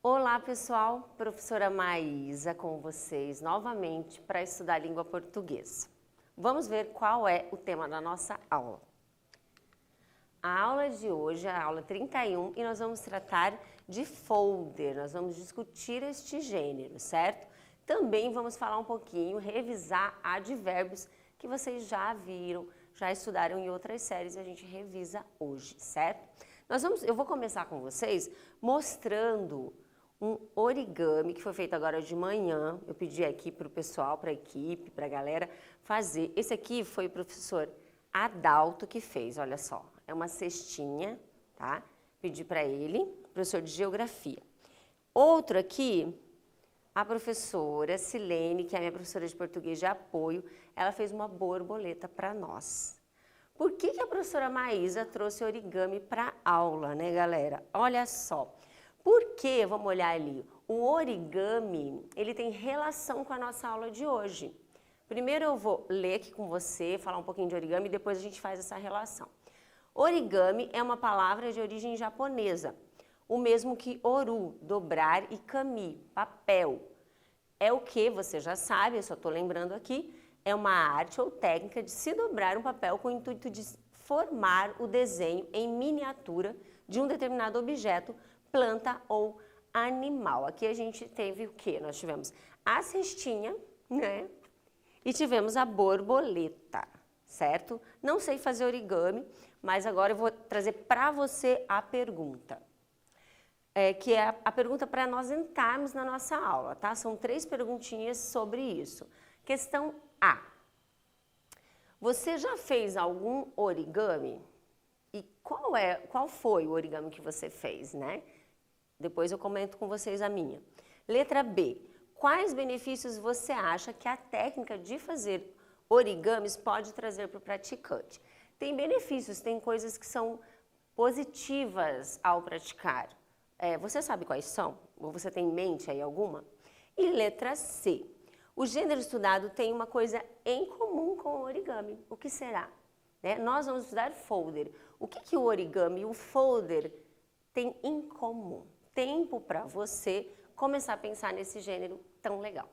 Olá pessoal, professora Maísa com vocês novamente para estudar língua portuguesa. Vamos ver qual é o tema da nossa aula. A aula de hoje é a aula 31 e nós vamos tratar de folder, nós vamos discutir este gênero, certo? Também vamos falar um pouquinho, revisar advérbios que vocês já viram, já estudaram em outras séries e a gente revisa hoje, certo? Eu vou começar com vocês mostrando um origami que foi feito agora de manhã. Eu pedi aqui para o pessoal, para a equipe, para a galera fazer. Esse aqui foi o professor Adalto que fez, olha só. É uma cestinha, tá? Pedi para ele, professor de geografia. Outro aqui, a professora Silene, que é a minha professora de português de apoio, ela fez uma borboleta para nós. Por que a professora Maísa trouxe origami para aula, né, galera? Olha só. Porque, vamos olhar ali, o origami, ele tem relação com a nossa aula de hoje. Primeiro eu vou ler aqui com você, falar um pouquinho de origami e depois a gente faz essa relação. Origami é uma palavra de origem japonesa, o mesmo que oru, dobrar, e kami, papel. É o que, você já sabe, eu só estou lembrando aqui, é uma arte ou técnica de se dobrar um papel com o intuito de formar o desenho em miniatura de um determinado objeto, planta ou animal. Aqui a gente teve o quê? Nós tivemos a cestinha, né? E tivemos a borboleta, certo? Não sei fazer origami, mas agora eu vou trazer para você a pergunta. Que é a pergunta para nós entrarmos na nossa aula, tá? São 3 perguntinhas sobre isso. Questão A. Você já fez algum origami? E qual foi o origami que você fez, né? Depois eu comento com vocês a minha. Letra B. Quais benefícios você acha que a técnica de fazer origamis pode trazer para o praticante? Tem benefícios, tem coisas que são positivas ao praticar. Você sabe quais são? Ou você tem em mente aí alguma? E letra C. O gênero estudado tem uma coisa em comum com o origami. O que será? Né? Nós vamos estudar folder. O que o origami e o folder têm em comum? Tempo para você começar a pensar nesse gênero tão legal.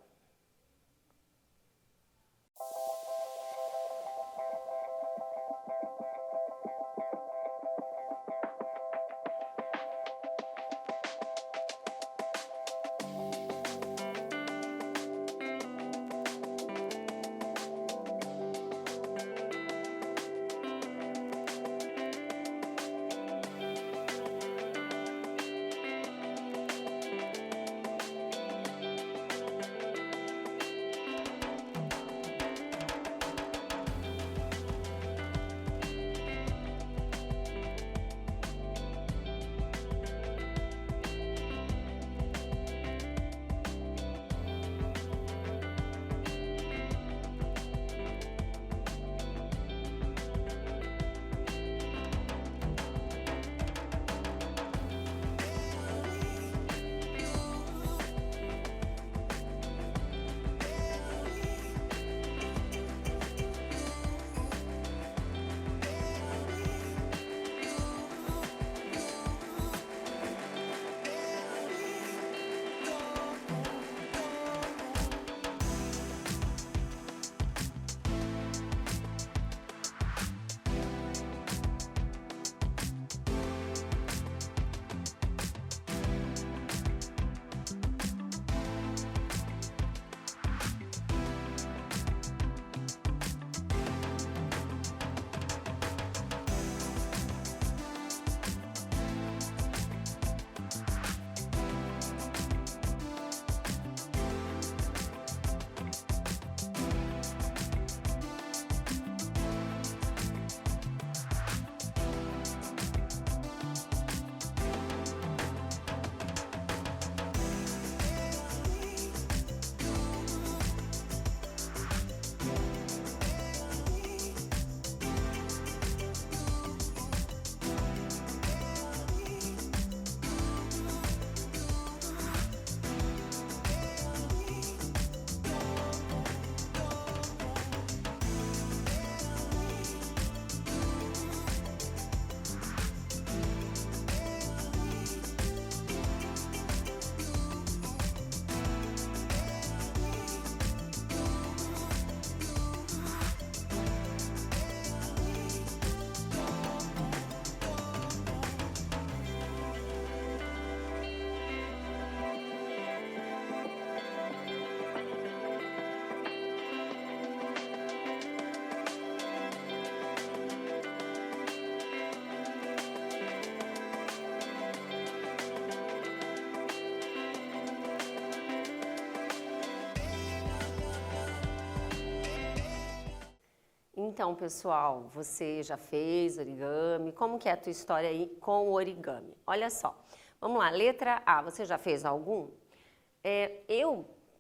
Então, pessoal, você já fez origami? Como que é a tua história aí com o origami? Olha só, vamos lá, letra A, você já fez algum?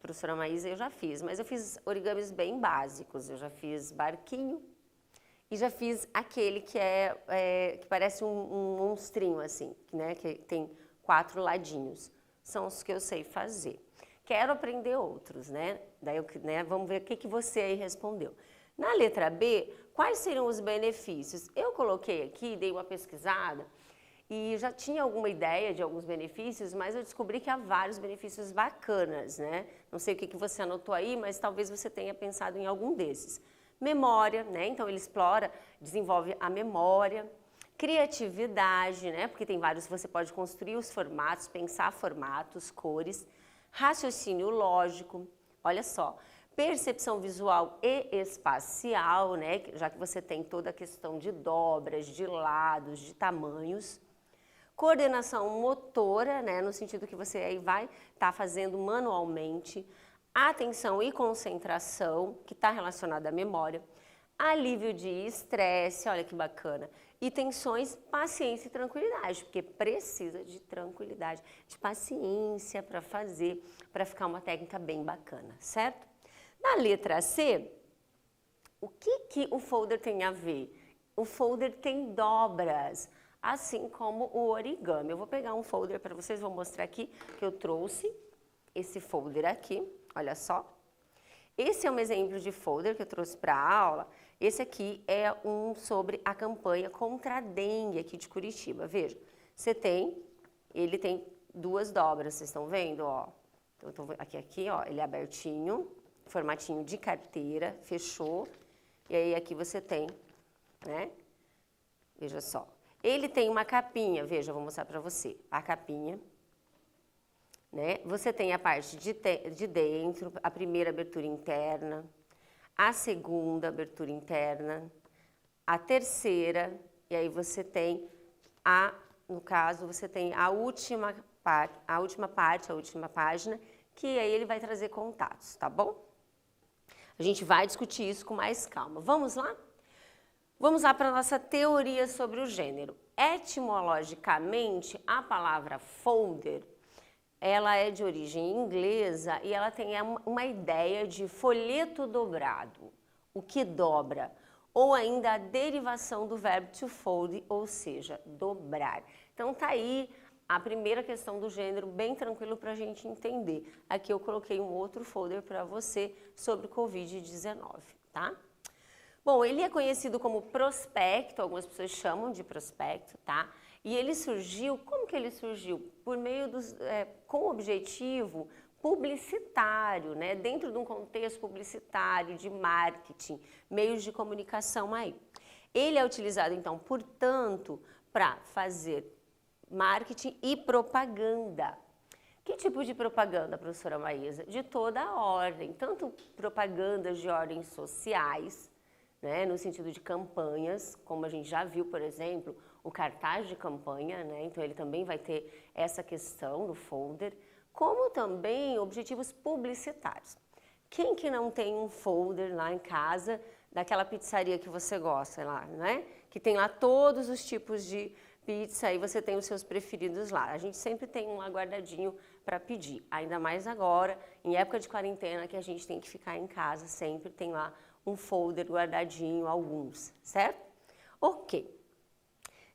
Professora Maísa, eu já fiz, mas eu fiz origamis bem básicos. Eu já fiz barquinho e já fiz aquele que parece um monstrinho assim, né? Que tem 4 ladinhos. São os que eu sei fazer. Quero aprender outros, né? Daí vamos ver o que você aí respondeu. Na letra B, quais seriam os benefícios? Eu coloquei aqui, dei uma pesquisada e já tinha alguma ideia de alguns benefícios, mas eu descobri que há vários benefícios bacanas, né? Não sei o que você anotou aí, mas talvez você tenha pensado em algum desses. Memória, né? Então ele explora, desenvolve a memória. Criatividade, né? Porque tem vários, você pode construir os formatos, pensar formatos, cores. Raciocínio lógico, olha só. Percepção visual e espacial, né? Já que você tem toda a questão de dobras, de lados, de tamanhos. Coordenação motora, né, no sentido que você aí vai estar fazendo manualmente. Atenção e concentração, que está relacionada à memória. Alívio de estresse, olha que bacana. E tensões, paciência e tranquilidade, porque precisa de tranquilidade, de paciência para fazer, para ficar uma técnica bem bacana, certo? Na letra C, o que o folder tem a ver? O folder tem dobras, assim como o origami. Eu vou pegar um folder para vocês, vou mostrar aqui que eu trouxe esse folder aqui, olha só. Esse é um exemplo de folder que eu trouxe para a aula. Esse aqui é um sobre a campanha contra a dengue aqui de Curitiba. Veja, ele tem 2 dobras, vocês estão vendo, ó. Então, aqui, ó, ele é abertinho, formatinho de carteira, fechou. E aí aqui você tem, né? Veja só. Ele tem uma capinha, veja, eu vou mostrar para você. A capinha, né? Você tem a parte de dentro, a primeira abertura interna, a segunda abertura interna, a terceira, e aí você tem no caso, você tem a última página, que aí ele vai trazer contatos, tá bom? A gente vai discutir isso com mais calma. Vamos lá? Vamos lá para a nossa teoria sobre o gênero. Etimologicamente, a palavra folder, ela é de origem inglesa e ela tem uma ideia de folheto dobrado, o que dobra, ou ainda a derivação do verbo to fold, ou seja, dobrar. Então tá aí a primeira questão do gênero, bem tranquilo para a gente entender. Aqui eu coloquei um outro folder para você sobre Covid-19, tá? Bom, ele é conhecido como prospecto, algumas pessoas chamam de prospecto, tá? E ele surgiu, como que ele surgiu? Por meio com o objetivo publicitário, né? Dentro de um contexto publicitário, de marketing, meios de comunicação aí. Ele é utilizado, então, portanto, para fazer marketing e propaganda. Que tipo de propaganda, professora Maísa? De toda a ordem, tanto propagandas de ordens sociais, né, no sentido de campanhas, como a gente já viu, por exemplo, o cartaz de campanha, né, então ele também vai ter essa questão do folder, como também objetivos publicitários. Quem que não tem um folder lá em casa daquela pizzaria que você gosta lá, né? Que tem lá todos os tipos de pizza e você tem os seus preferidos lá. A gente sempre tem um lá guardadinho para pedir, ainda mais agora, em época de quarentena, que a gente tem que ficar em casa, sempre tem lá um folder guardadinho, alguns, certo? Ok.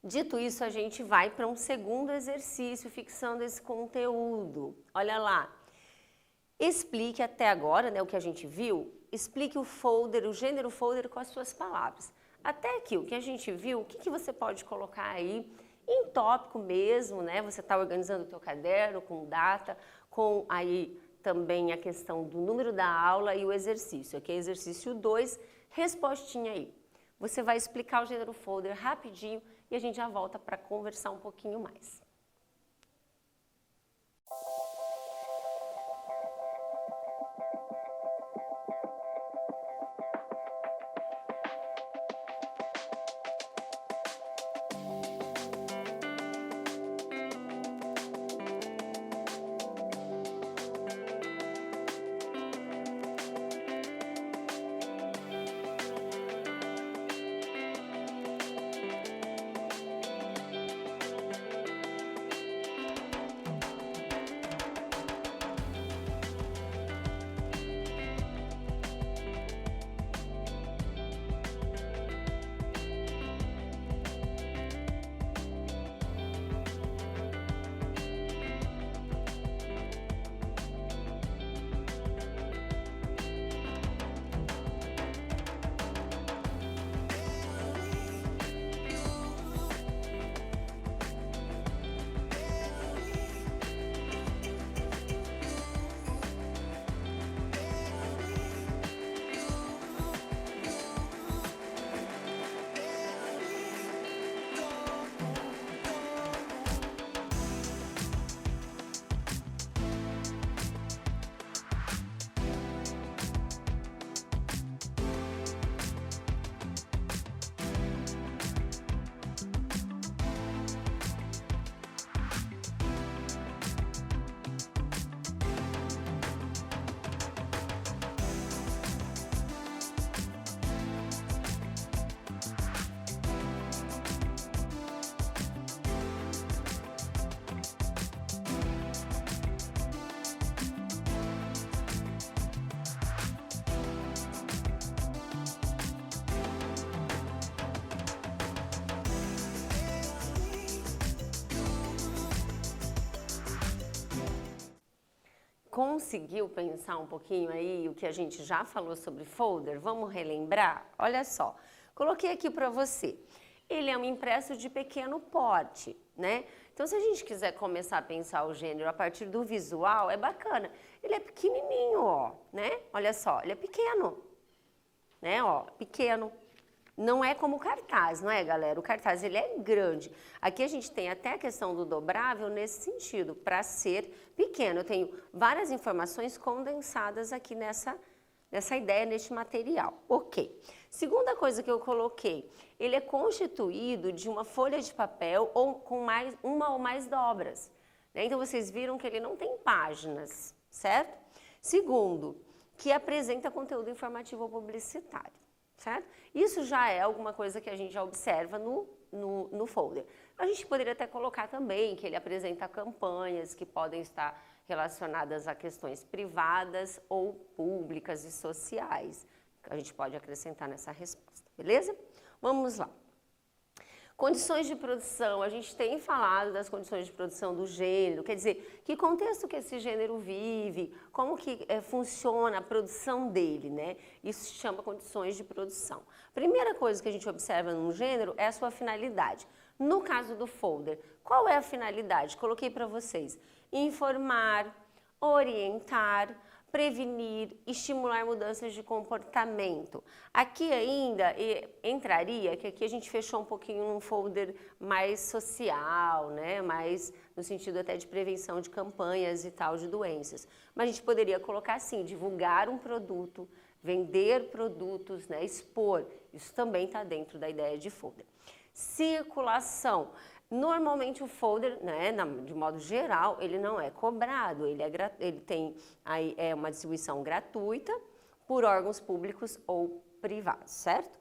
Dito isso, a gente vai para um segundo exercício, fixando esse conteúdo. Olha lá. Explique até agora, né, o que a gente viu, explique o folder, o gênero folder com as suas palavras. Até aqui, o que a gente viu, o que você pode colocar aí em tópico mesmo, né? Você está organizando o teu caderno com data, com aí também a questão do número da aula e o exercício. Aqui é exercício 2, respostinha aí. Você vai explicar o gênero folder rapidinho e a gente já volta para conversar um pouquinho mais. Conseguiu pensar um pouquinho aí o que a gente já falou sobre folder? Vamos relembrar? Olha só, coloquei aqui para você. Ele é um impresso de pequeno porte, né? Então, se a gente quiser começar a pensar o gênero a partir do visual, é bacana. Ele é pequenininho, ó, né? Olha só, ele é pequeno, né? Ó, pequeno. Não é como o cartaz, não é, galera? O cartaz, ele é grande. Aqui a gente tem até a questão do dobrável nesse sentido, para ser pequeno. Eu tenho várias informações condensadas aqui nessa ideia, neste material. Ok. Segunda coisa que eu coloquei, ele é constituído de uma folha de papel ou com uma ou mais dobras, né? Então, vocês viram que ele não tem páginas, certo? Segundo, que apresenta conteúdo informativo ou publicitário, certo? Isso já é alguma coisa que a gente já observa no folder. A gente poderia até colocar também que ele apresenta campanhas que podem estar relacionadas a questões privadas ou públicas e sociais. A gente pode acrescentar nessa resposta, beleza? Vamos lá. Condições de produção, a gente tem falado das condições de produção do gênero, quer dizer, que contexto que esse gênero vive, como que funciona a produção dele, né? Isso se chama condições de produção. Primeira coisa que a gente observa num gênero é a sua finalidade. No caso do folder, qual é a finalidade? Coloquei para vocês. Informar, orientar, prevenir, estimular mudanças de comportamento. Aqui ainda entraria, que aqui a gente fechou um pouquinho num folder mais social, né? Mais no sentido até de prevenção de campanhas e tal, de doenças. Mas a gente poderia colocar assim, divulgar um produto, vender produtos, né? Expor. Isso também está dentro da ideia de folder. Circulação. Normalmente o folder, né, de modo geral, ele não é cobrado, ele tem aí, uma distribuição gratuita por órgãos públicos ou privados, certo?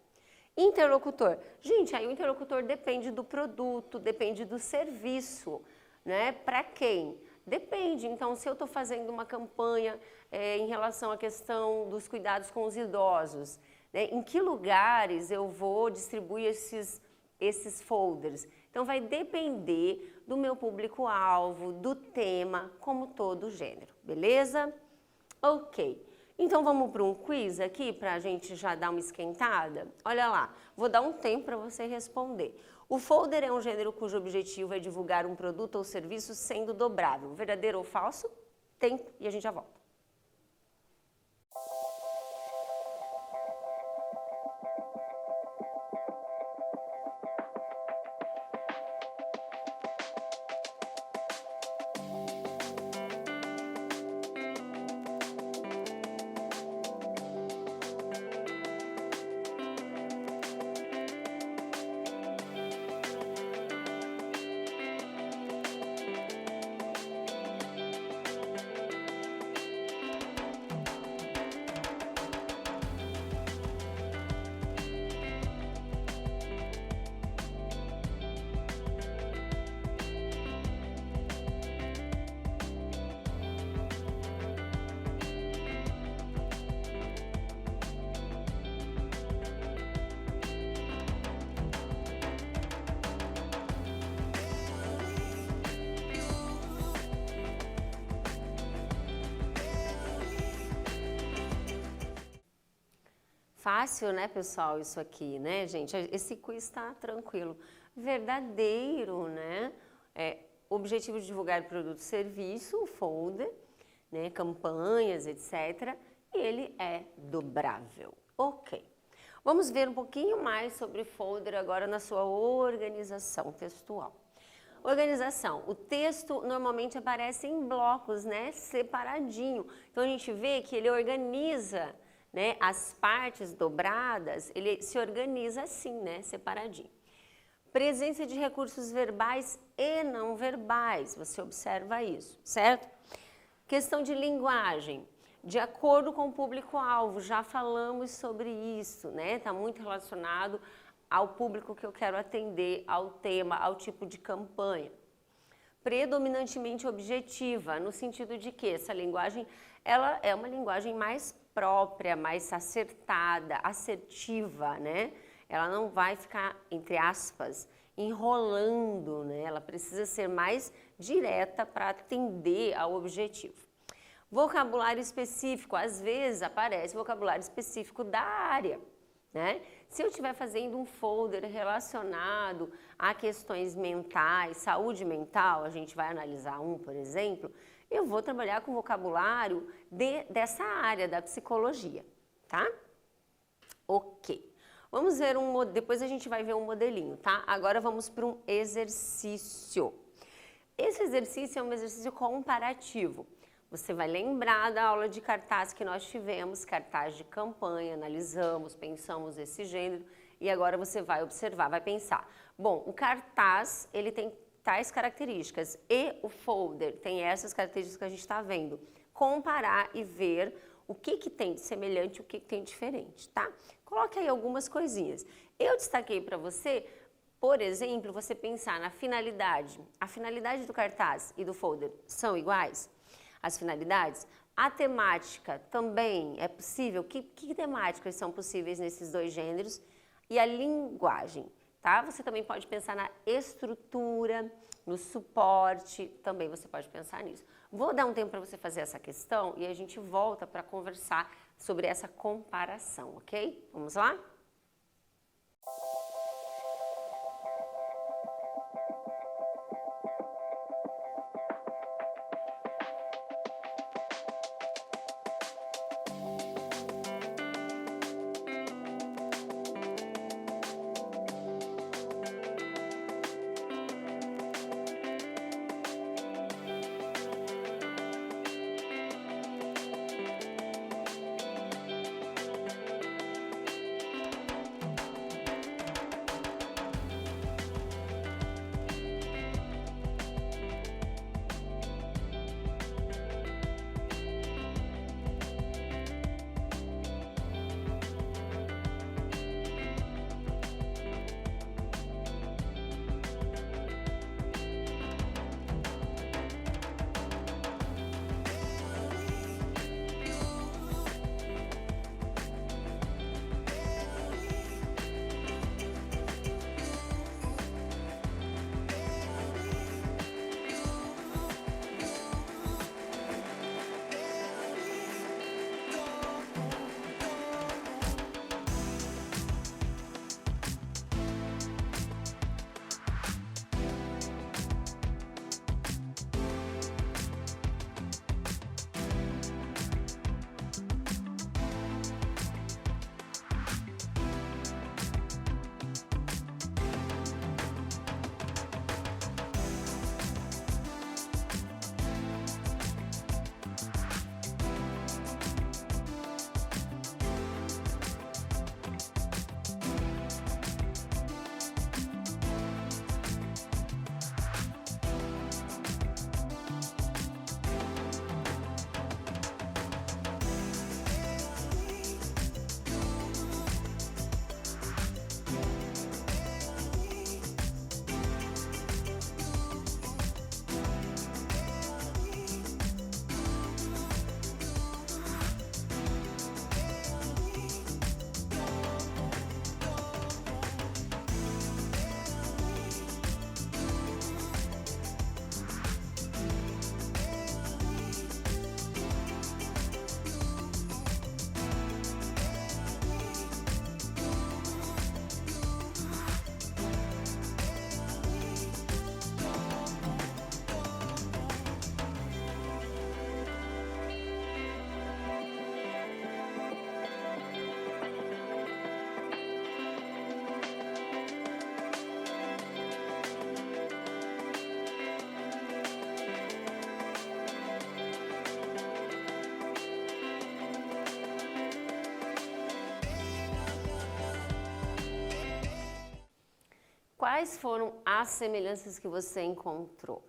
Interlocutor. Gente, aí o interlocutor depende do produto, depende do serviço, né? Para quem? Depende. Então, se eu estou fazendo uma campanha em relação à questão dos cuidados com os idosos, né, em que lugares eu vou distribuir esses folders? Então, vai depender do meu público-alvo, do tema, como todo gênero, beleza? Ok. Então, vamos para um quiz aqui, para a gente já dar uma esquentada? Olha lá, vou dar um tempo para você responder. O folder é um gênero cujo objetivo é divulgar um produto ou serviço sendo dobrável. Verdadeiro ou falso? Tempo e a gente já volta. Fácil, né, pessoal, isso aqui, né, gente? Esse quiz está tranquilo. Verdadeiro, né? Objetivo de divulgar produto e serviço, folder, né, campanhas, etc. E ele é dobrável. Ok. Vamos ver um pouquinho mais sobre folder agora na sua organização textual. Organização. O texto normalmente aparece em blocos, né, separadinho. Então, a gente vê que ele organiza, né, as partes dobradas, ele se organiza assim, né, separadinho. Presença de recursos verbais e não verbais, você observa isso, certo? Questão de linguagem, de acordo com o público-alvo, já falamos sobre isso, né? Está muito relacionado ao público que eu quero atender, ao tema, ao tipo de campanha. Predominantemente objetiva, no sentido de que essa linguagem, ela é uma linguagem mais própria, mais acertada, assertiva, né? Ela não vai ficar, entre aspas, enrolando, né? Ela precisa ser mais direta para atender ao objetivo. Vocabulário específico, às vezes aparece vocabulário específico da área, né? Se eu estiver fazendo um folder relacionado a questões mentais, saúde mental, a gente vai analisar um, por exemplo, eu vou trabalhar com vocabulário dessa área da psicologia, tá? Ok. Vamos ver depois a gente vai ver um modelinho, tá? Agora vamos para um exercício. Esse exercício é um exercício comparativo. Você vai lembrar da aula de cartaz que nós tivemos, cartaz de campanha, analisamos, pensamos esse gênero e agora você vai observar, vai pensar. Bom, o cartaz, ele tem tais características e o folder tem essas características que a gente está vendo. Comparar e ver o que tem de semelhante e o que tem de diferente, tá? Coloque aí algumas coisinhas. Eu destaquei para você, por exemplo, você pensar na finalidade. A finalidade do cartaz e do folder são iguais? As finalidades? A temática também é possível? Que temáticas são possíveis nesses dois gêneros? E a linguagem, tá? Você também pode pensar na estrutura, no suporte, também você pode pensar nisso. Vou dar um tempo para você fazer essa questão e a gente volta para conversar sobre essa comparação, ok? Vamos lá? Quais foram as semelhanças que você encontrou,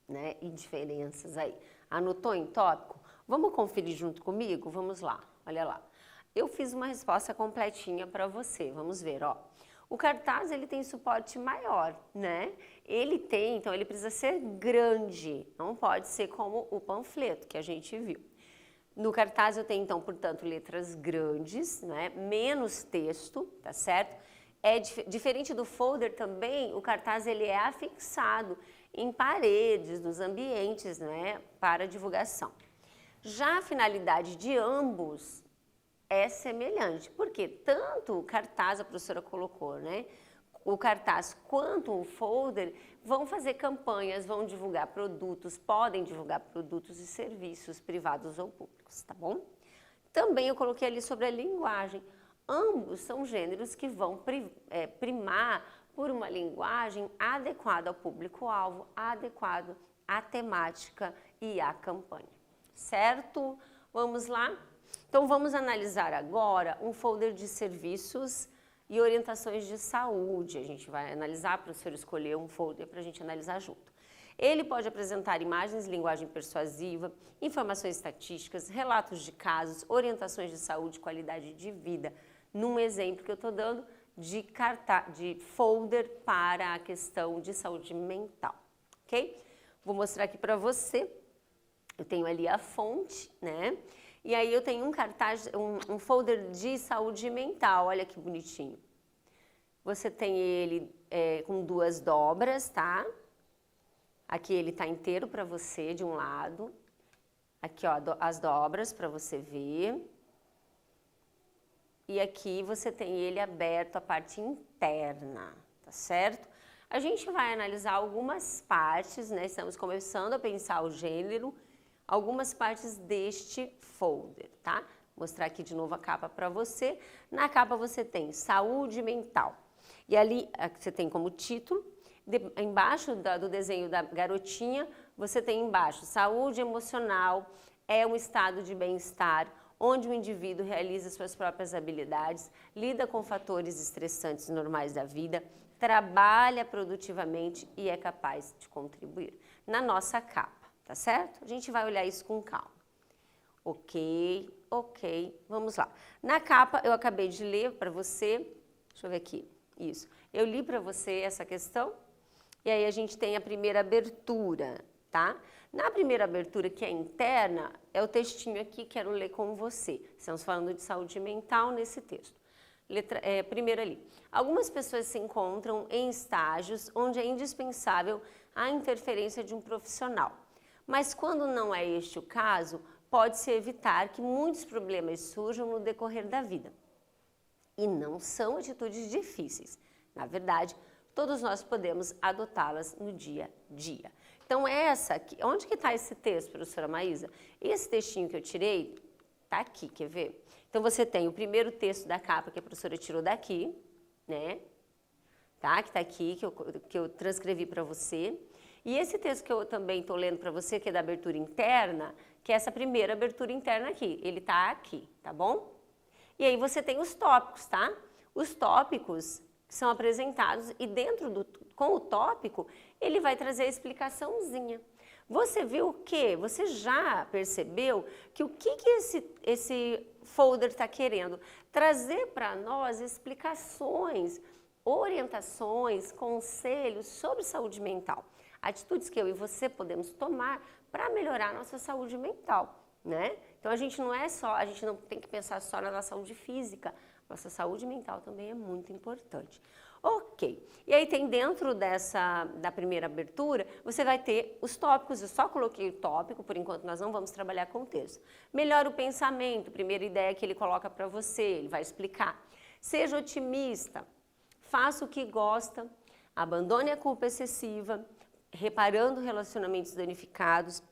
né? E diferenças aí? Anotou em tópico? Vamos conferir junto comigo? Vamos lá, olha lá. Eu fiz uma resposta completinha para você, vamos ver, ó. O cartaz, ele tem suporte maior, né? Então ele precisa ser grande, não pode ser como o panfleto que a gente viu. No cartaz eu tenho, então, portanto, letras grandes, né? Menos texto, tá certo? Diferente do folder também, o cartaz ele é afixado em paredes, nos ambientes, né, para divulgação. Já a finalidade de ambos é semelhante, porque tanto o cartaz, a professora colocou, né? O cartaz quanto o folder vão fazer campanhas, vão divulgar produtos, podem divulgar produtos e serviços privados ou públicos, tá bom? Também eu coloquei ali sobre a linguagem. Ambos são gêneros que vão primar por uma linguagem adequada ao público-alvo, adequado à temática e à campanha, certo? Vamos lá? Então, vamos analisar agora um folder de serviços e orientações de saúde. A gente vai analisar, a professora escolheu um folder para a gente analisar junto. Ele pode apresentar imagens, linguagem persuasiva, informações estatísticas, relatos de casos, orientações de saúde, qualidade de vida. Num exemplo que eu estou dando de folder para a questão de saúde mental, ok? Vou mostrar aqui para você. Eu tenho ali a fonte, né? E aí eu tenho um cartaz, um folder de saúde mental, olha que bonitinho. Você tem ele com 2 dobras, tá? Aqui ele tá inteiro para você de um lado. Aqui, ó, as dobras para você ver. E aqui você tem ele aberto a parte interna, tá certo? A gente vai analisar algumas partes, né? Estamos começando a pensar o gênero, algumas partes deste folder, tá? Vou mostrar aqui de novo a capa para você. Na capa você tem saúde mental. E ali você tem como título, embaixo do desenho da garotinha, você tem embaixo, saúde emocional é um estado de bem-estar, onde o indivíduo realiza suas próprias habilidades, lida com fatores estressantes normais da vida, trabalha produtivamente e é capaz de contribuir. Na nossa capa, tá certo? A gente vai olhar isso com calma. Ok, vamos lá. Na capa, eu acabei de ler para você, deixa eu ver aqui, isso. Eu li para você essa questão, e aí a gente tem a primeira abertura, tá? Na primeira abertura, que é interna, é o textinho aqui, quero ler com você. Estamos falando de saúde mental nesse texto. Primeiro ali. Algumas pessoas se encontram em estágios onde é indispensável a interferência de um profissional. Mas quando não é este o caso, pode-se evitar que muitos problemas surjam no decorrer da vida. E não são atitudes difíceis. Na verdade, todos nós podemos adotá-las no dia a dia. Então, essa aqui, onde que está esse texto, professora Maísa? Esse textinho que eu tirei, está aqui, quer ver? Então, você tem o primeiro texto da capa que a professora tirou daqui, né? Tá? Que está aqui, que eu transcrevi para você. E esse texto que eu também estou lendo para você, que é da abertura interna, que é essa primeira abertura interna aqui. Ele está aqui, tá bom? E aí você tem os tópicos, tá? Os tópicos são apresentados e com o tópico, ele vai trazer a explicaçãozinha. Você viu o quê? Você já percebeu que o que esse folder está querendo? Trazer para nós explicações, orientações, conselhos sobre saúde mental. Atitudes que eu e você podemos tomar para melhorar a nossa saúde mental, né? Então a gente não tem que pensar só na saúde física, nossa saúde mental também é muito importante. Ok, e aí tem dentro da primeira abertura, você vai ter os tópicos, eu só coloquei o tópico, por enquanto nós não vamos trabalhar com o texto. Melhora o pensamento, primeira ideia que ele coloca para você, ele vai explicar. Seja otimista, faça o que gosta, abandone a culpa excessiva, reparando relacionamentos danificados,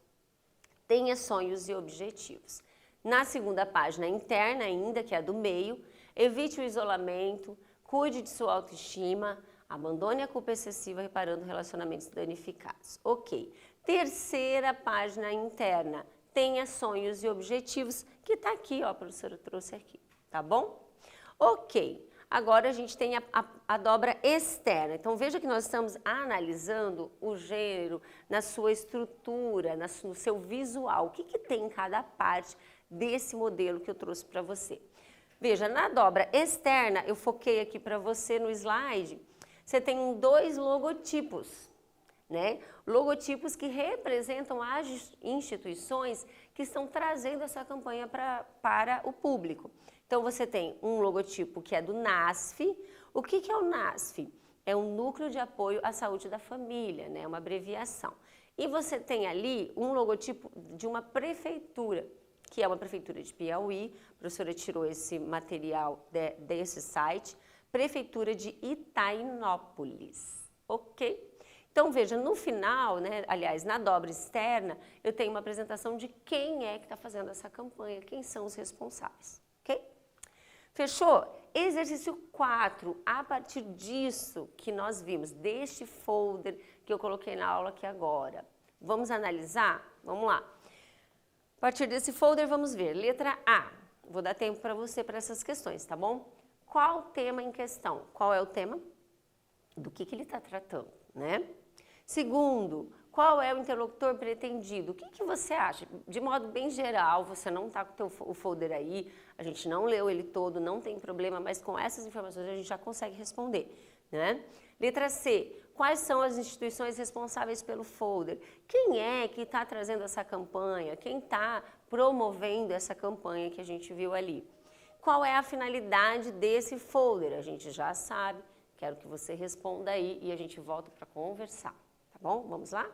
tenha sonhos e objetivos. Na segunda página interna ainda, que é a do meio, evite o isolamento, cuide de sua autoestima, abandone a culpa excessiva reparando relacionamentos danificados. Ok. Terceira página interna, tenha sonhos e objetivos, que está aqui, ó, a professora trouxe aqui, tá bom? Ok. Agora a gente tem a dobra externa. Então veja que nós estamos analisando o gênero na sua estrutura, no seu visual. O que tem em cada parte desse modelo que eu trouxe para você? Veja, na dobra externa, eu foquei aqui para você no slide, você tem 2 logotipos, né? Logotipos que representam as instituições que estão trazendo essa campanha para o público. Então, você tem um logotipo que é do NASF. O que é o NASF? É um Núcleo de Apoio à Saúde da Família, né? Uma abreviação. E você tem ali um logotipo de uma prefeitura, que é uma prefeitura de Piauí. A professora tirou esse material desse site, Prefeitura de Itainópolis, ok? Então, veja, no final, né, aliás, na dobra externa, eu tenho uma apresentação de quem é que está fazendo essa campanha, quem são os responsáveis, ok? Fechou? Exercício 4, a partir disso que nós vimos, deste folder que eu coloquei na aula aqui agora. Vamos analisar? Vamos lá. A partir desse folder, vamos ver. Letra A. Vou dar tempo para você para essas questões, tá bom? Qual o tema em questão? Qual é o tema? Do que ele está tratando, né? Segundo, qual é o interlocutor pretendido? O que você acha? De modo bem geral, você não está com o folder aí, a gente não leu ele todo, não tem problema, mas com essas informações a gente já consegue responder, né? Letra C, quais são as instituições responsáveis pelo folder? Quem é que está trazendo essa campanha? Quem está promovendo essa campanha que a gente viu ali? Qual é a finalidade desse folder? A gente já sabe, quero que você responda aí e a gente volta para conversar. Tá bom? Vamos lá?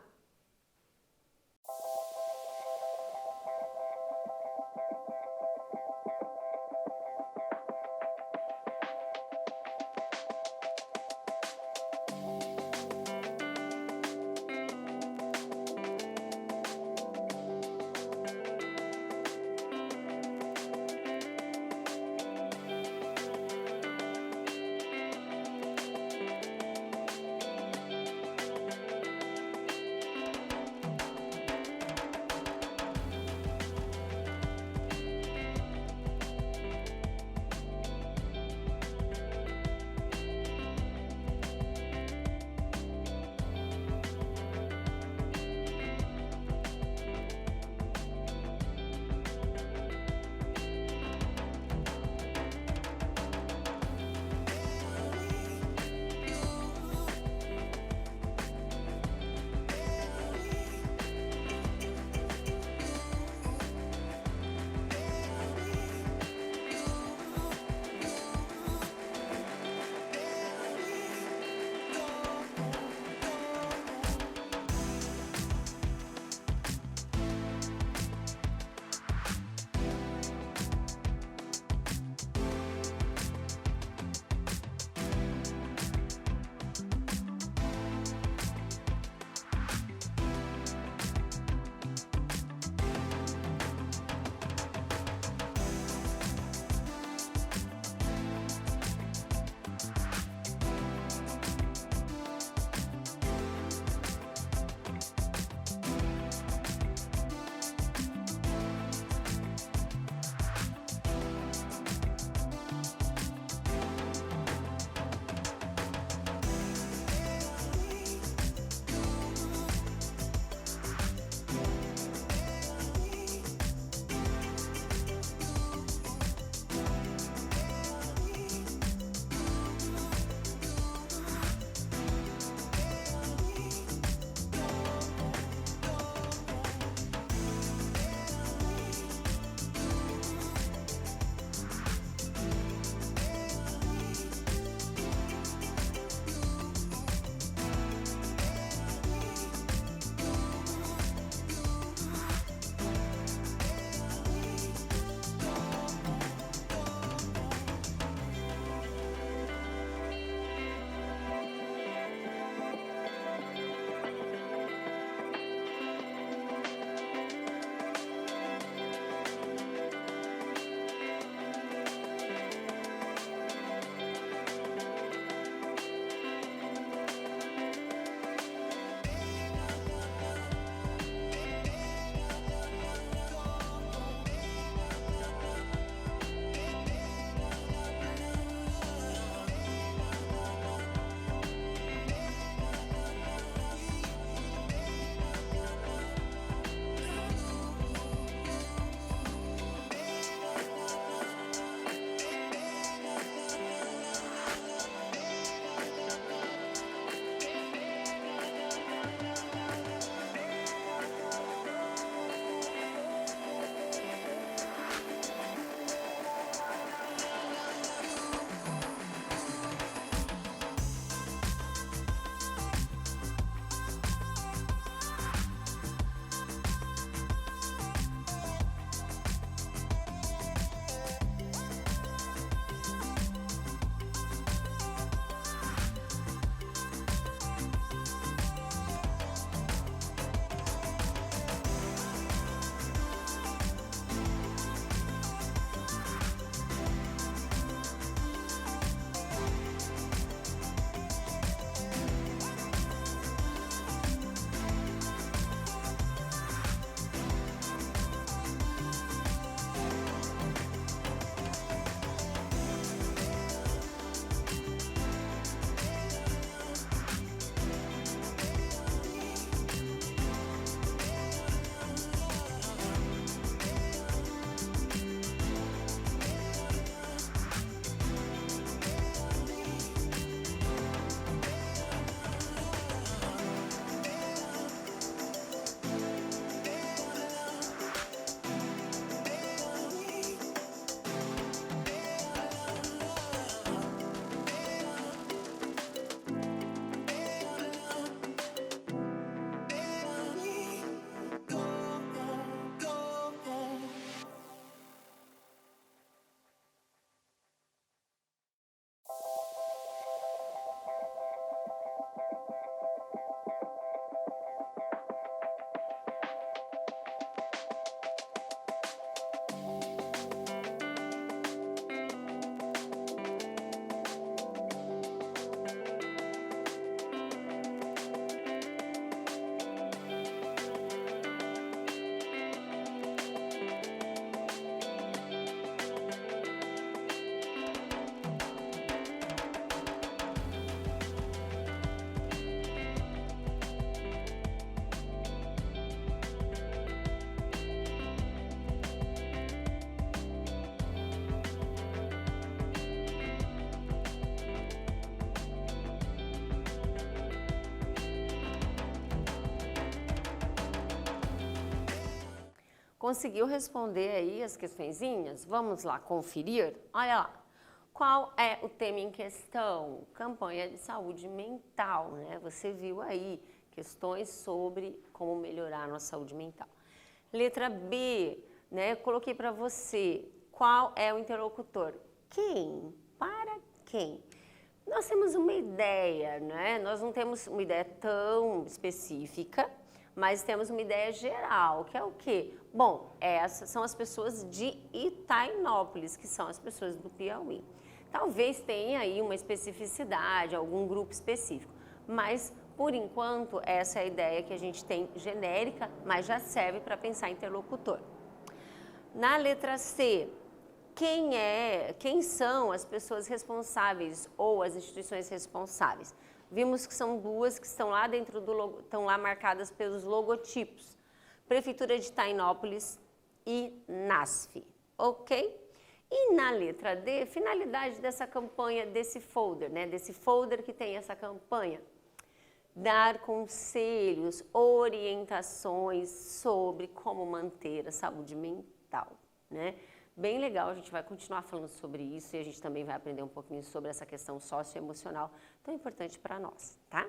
Conseguiu responder aí as questõezinhas? Vamos lá conferir? Olha lá. Qual é o tema em questão? Campanha de saúde mental, né? Você viu aí questões sobre como melhorar a nossa saúde mental. Letra B, né? Eu coloquei para você. Qual é o interlocutor? Quem? Para quem? Nós temos uma ideia, né? Nós não temos uma ideia tão específica, mas temos uma ideia geral, que é o quê? Bom, essas são as pessoas de Itainópolis, que são as pessoas do Piauí. Talvez tenha aí uma especificidade, algum grupo específico, mas por enquanto essa é a ideia que a gente tem genérica, mas já serve para pensar interlocutor. Na letra C, quem são as pessoas responsáveis ou as instituições responsáveis? Vimos que são duas que estão lá dentro do estão lá marcadas pelos logotipos. Prefeitura de Itainópolis e NASF, ok? E na letra D, finalidade dessa campanha, desse folder, né? Desse folder que tem essa campanha. Dar conselhos, orientações sobre como manter a saúde mental, né? Bem legal, a gente vai continuar falando sobre isso e a gente também vai aprender um pouquinho sobre essa questão socioemocional tão importante para nós, tá?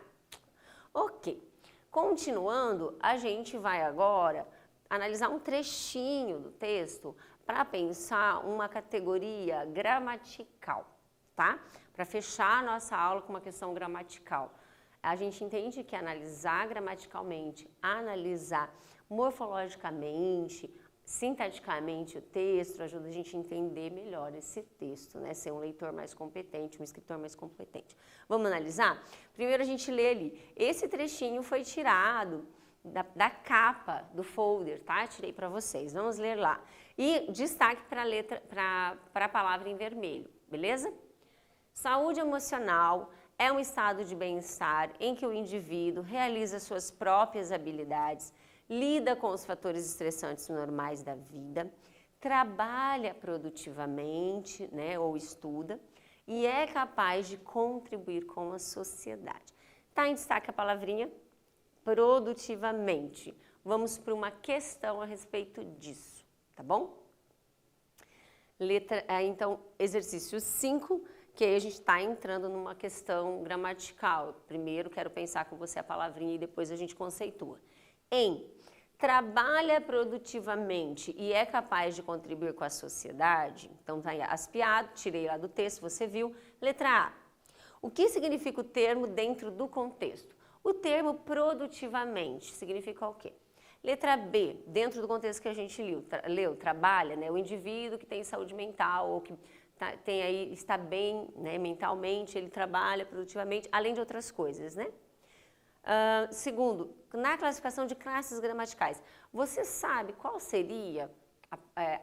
Ok, continuando, a gente vai agora analisar um trechinho do texto para pensar uma categoria gramatical, tá? Para fechar a nossa aula com uma questão gramatical. A gente entende que analisar gramaticalmente, analisar morfologicamente, sintaticamente o texto ajuda a gente a entender melhor esse texto, né? Ser um leitor mais competente, um escritor mais competente. Vamos analisar? Primeiro a gente lê ali. Esse trechinho foi tirado da capa do folder, tá? Tirei para vocês. Vamos ler lá. E destaque para a palavra em vermelho, beleza? Saúde emocional é um estado de bem-estar em que o indivíduo realiza suas próprias habilidades, lida com os fatores estressantes normais da vida, trabalha produtivamente, né, ou estuda, e é capaz de contribuir com a sociedade. Tá em destaque a palavrinha produtivamente. Vamos para uma questão a respeito disso, tá bom? Então, exercício 5, que aí a gente está entrando numa questão gramatical. Primeiro quero pensar com você a palavrinha e depois a gente conceitua. Trabalha produtivamente e é capaz de contribuir com a sociedade. Então, tá aí aspiado, tirei lá do texto, você viu. Letra A. O que significa o termo dentro do contexto? O termo produtivamente significa o quê? Letra B, dentro do contexto que a gente leu, trabalha, né, o indivíduo que tem saúde mental ou que está bem, né, mentalmente, ele trabalha produtivamente, além de outras coisas, né? Segundo, na classificação de classes gramaticais, você sabe qual seria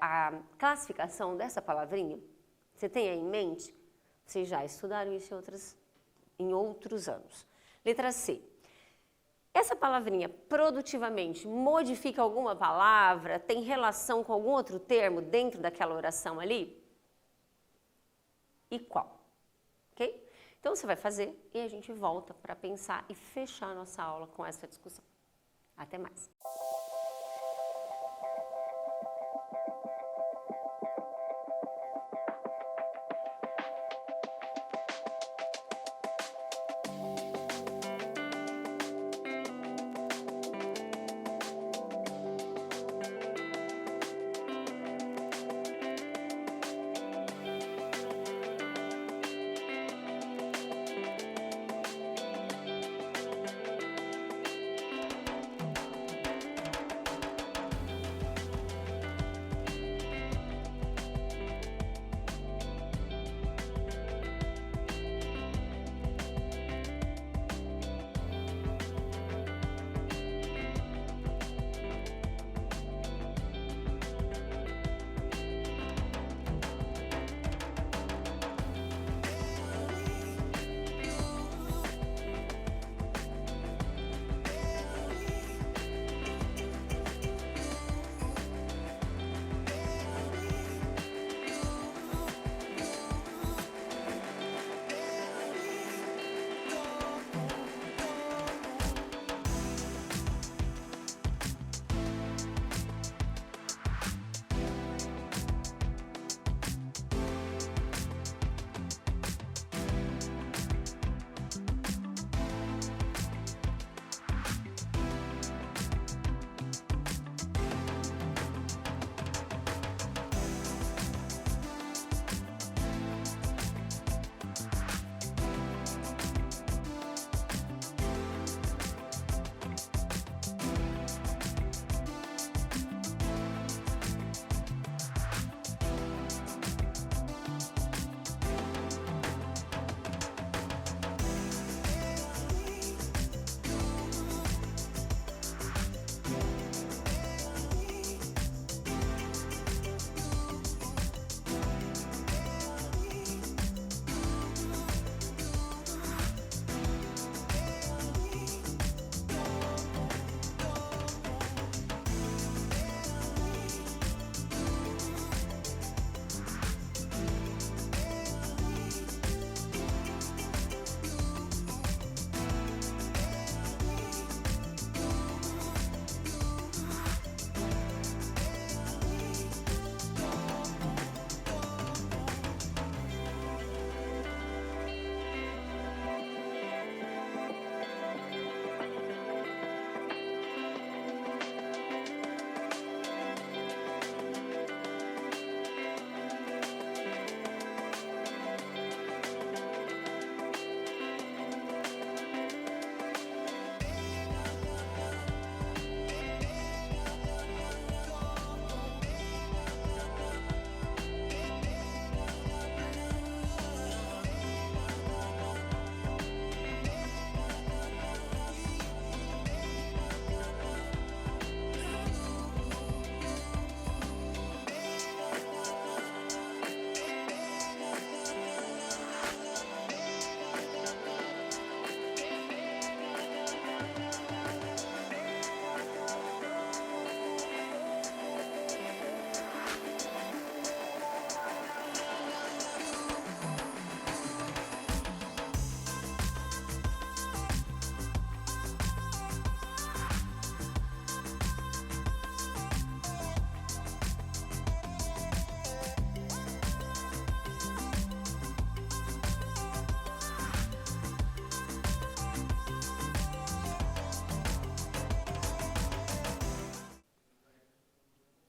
a classificação dessa palavrinha? Você tem aí em mente? Vocês já estudaram isso em outros anos. Letra C. Essa palavrinha produtivamente modifica alguma palavra? Tem relação com algum outro termo dentro daquela oração ali? E qual? Ok? Então você vai fazer e a gente volta para pensar e fechar a nossa aula com essa discussão. Até mais!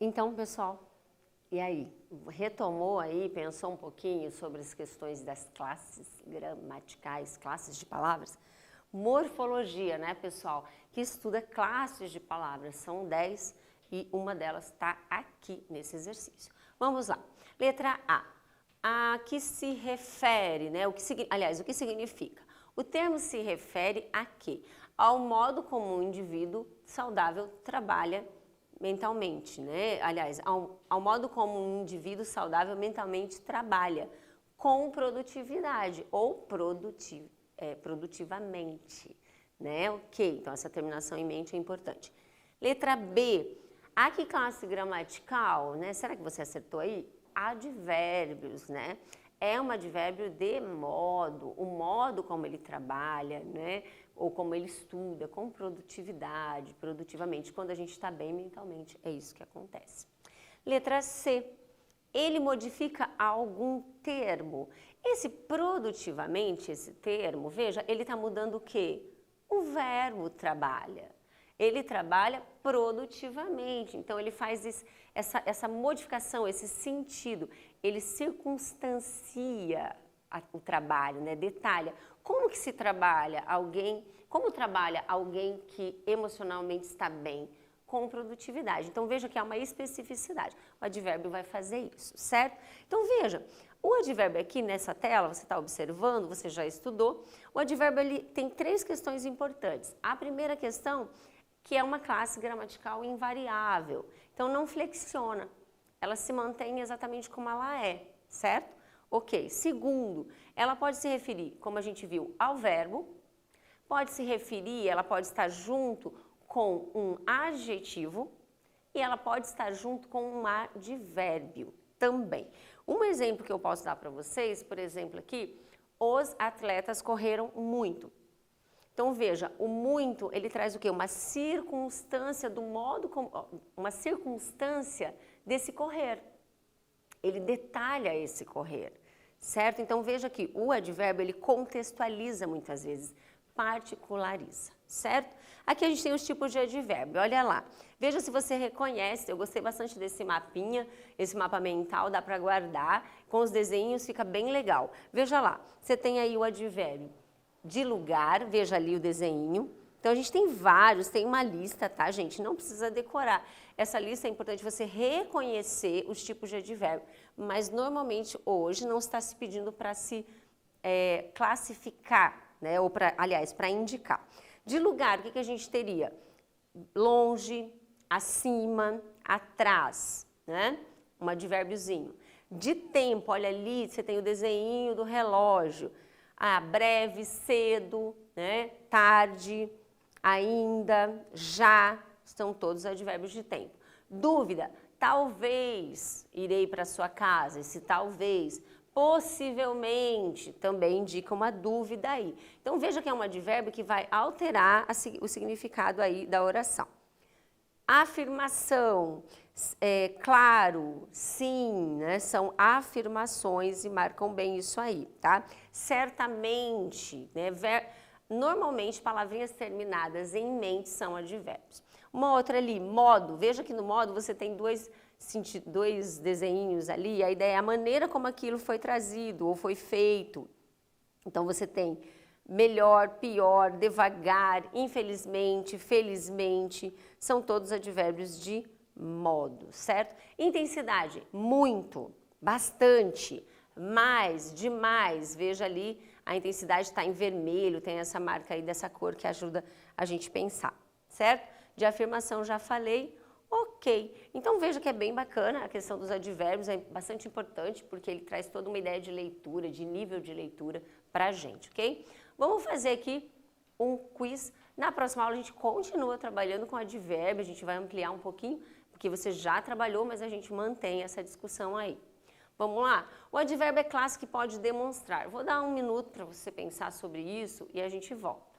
Então, pessoal, e aí? Retomou aí, pensou um pouquinho sobre as questões das classes gramaticais, classes de palavras? Morfologia, né, pessoal? Que estuda classes de palavras, são 10 e uma delas está aqui nesse exercício. Vamos lá. Letra A. A que se refere, né? O que significa? O termo se refere a quê? Ao modo como um indivíduo saudável trabalha mentalmente, né? Aliás, ao modo como um indivíduo saudável mentalmente trabalha com produtividade ou produtivamente, né? Ok, então essa terminação em mente é importante. Letra B, a que classe gramatical, né? Será que você acertou aí? Advérbios, né? É um advérbio de modo, o modo como ele trabalha, né? Ou como ele estuda, com produtividade, produtivamente. Quando a gente está bem mentalmente, é isso que acontece. Letra C, ele modifica algum termo. Esse produtivamente, esse termo, veja, ele está mudando o quê? O verbo trabalha. Ele trabalha produtivamente, então ele faz essa modificação, esse sentido, ele circunstancia o trabalho, né? Detalha. Como que se trabalha alguém, como trabalha alguém que emocionalmente está bem? Com produtividade. Então veja que há uma especificidade. O advérbio vai fazer isso, certo? Então veja, o advérbio aqui nessa tela, você está observando, você já estudou, o advérbio ele tem 3 questões importantes. A primeira questão, que é uma classe gramatical invariável, então não flexiona, ela se mantém exatamente como ela é, certo? Ok. Segundo, ela pode se referir, como a gente viu, ao verbo, pode se referir, ela pode estar junto com um adjetivo e ela pode estar junto com um advérbio também. Um exemplo que eu posso dar para vocês, por exemplo aqui, os atletas correram muito. Então veja, o muito, ele traz o quê? Uma circunstância do modo como, uma circunstância desse correr. Ele detalha esse correr, certo? Então veja que o advérbio, ele contextualiza muitas vezes, particulariza, certo? Aqui a gente tem os tipos de advérbio, olha lá. Veja se você reconhece, eu gostei bastante desse mapinha, esse mapa mental, dá para guardar, com os desenhos fica bem legal. Veja lá, você tem aí o advérbio de lugar, veja ali o desenho. Então a gente tem vários, tem uma lista, tá, gente? Não precisa decorar. Essa lista é importante você reconhecer os tipos de advérbio, mas normalmente hoje não está se pedindo para se classificar, né? Ou aliás, para indicar. De lugar, o que a gente teria? Longe, acima, atrás, né? Um advérbiozinho. De tempo, olha ali, você tem o desenho do relógio. Breve, cedo, né? Tarde, ainda, já, são todos advérbios de tempo. Dúvida, talvez irei para sua casa, esse talvez, possivelmente, também indica uma dúvida aí. Então veja que é um advérbio que vai alterar o significado aí da oração. Afirmação, claro, sim, né? São afirmações e marcam bem isso aí, tá? Certamente, né? Normalmente palavrinhas terminadas em mente são advérbios. Uma outra ali, modo, veja que no modo você tem dois desenhinhos ali, a ideia é a maneira como aquilo foi trazido ou foi feito. Então você tem melhor, pior, devagar, infelizmente, felizmente, são todos advérbios de modo, certo? Intensidade, muito, bastante, mais, demais, veja ali, a intensidade está em vermelho, tem essa marca aí dessa cor que ajuda a gente pensar, certo? De afirmação já falei, ok. Então veja que é bem bacana a questão dos advérbios, é bastante importante porque ele traz toda uma ideia de leitura, de nível de leitura para a gente, ok? Vamos fazer aqui um quiz. Na próxima aula a gente continua trabalhando com advérbio, a gente vai ampliar um pouquinho, porque você já trabalhou, mas a gente mantém essa discussão aí. Vamos lá? O advérbio é classe que pode demonstrar. Vou dar um minuto para você pensar sobre isso e a gente volta.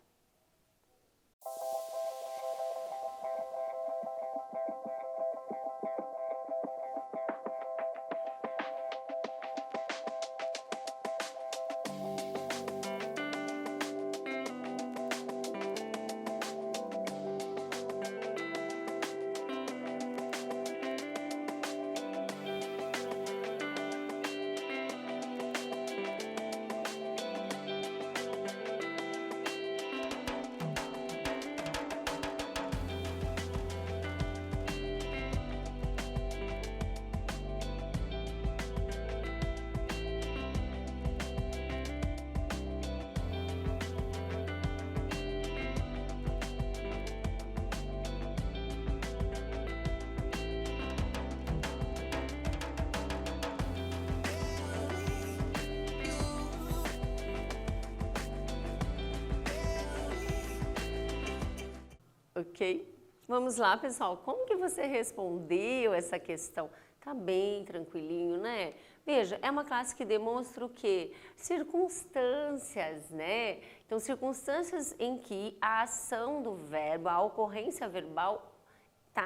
ok? Vamos lá, pessoal, como que você respondeu essa questão? Tá bem tranquilinho, né? Veja, é uma classe que demonstra o quê? Circunstâncias, né? Então, circunstâncias em que a ação do verbo, a ocorrência verbal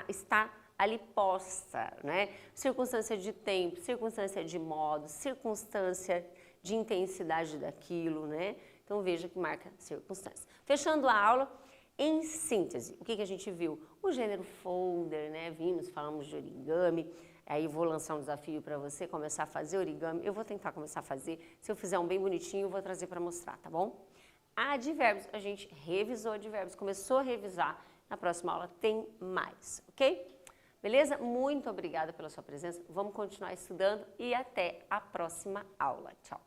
está ali posta, né? Circunstância de tempo, circunstância de modo, circunstância de intensidade daquilo, né? Então, veja que marca circunstância. Fechando a aula, em síntese, o que a gente viu? O gênero folder, né? Vimos, falamos de origami. Aí vou lançar um desafio para você começar a fazer origami. Eu vou tentar começar a fazer. Se eu fizer um bem bonitinho, eu vou trazer para mostrar, tá bom? Advérbios, a gente revisou advérbios, começou a revisar. Na próxima aula tem mais, ok? Beleza? Muito obrigada pela sua presença. Vamos continuar estudando e até a próxima aula. Tchau!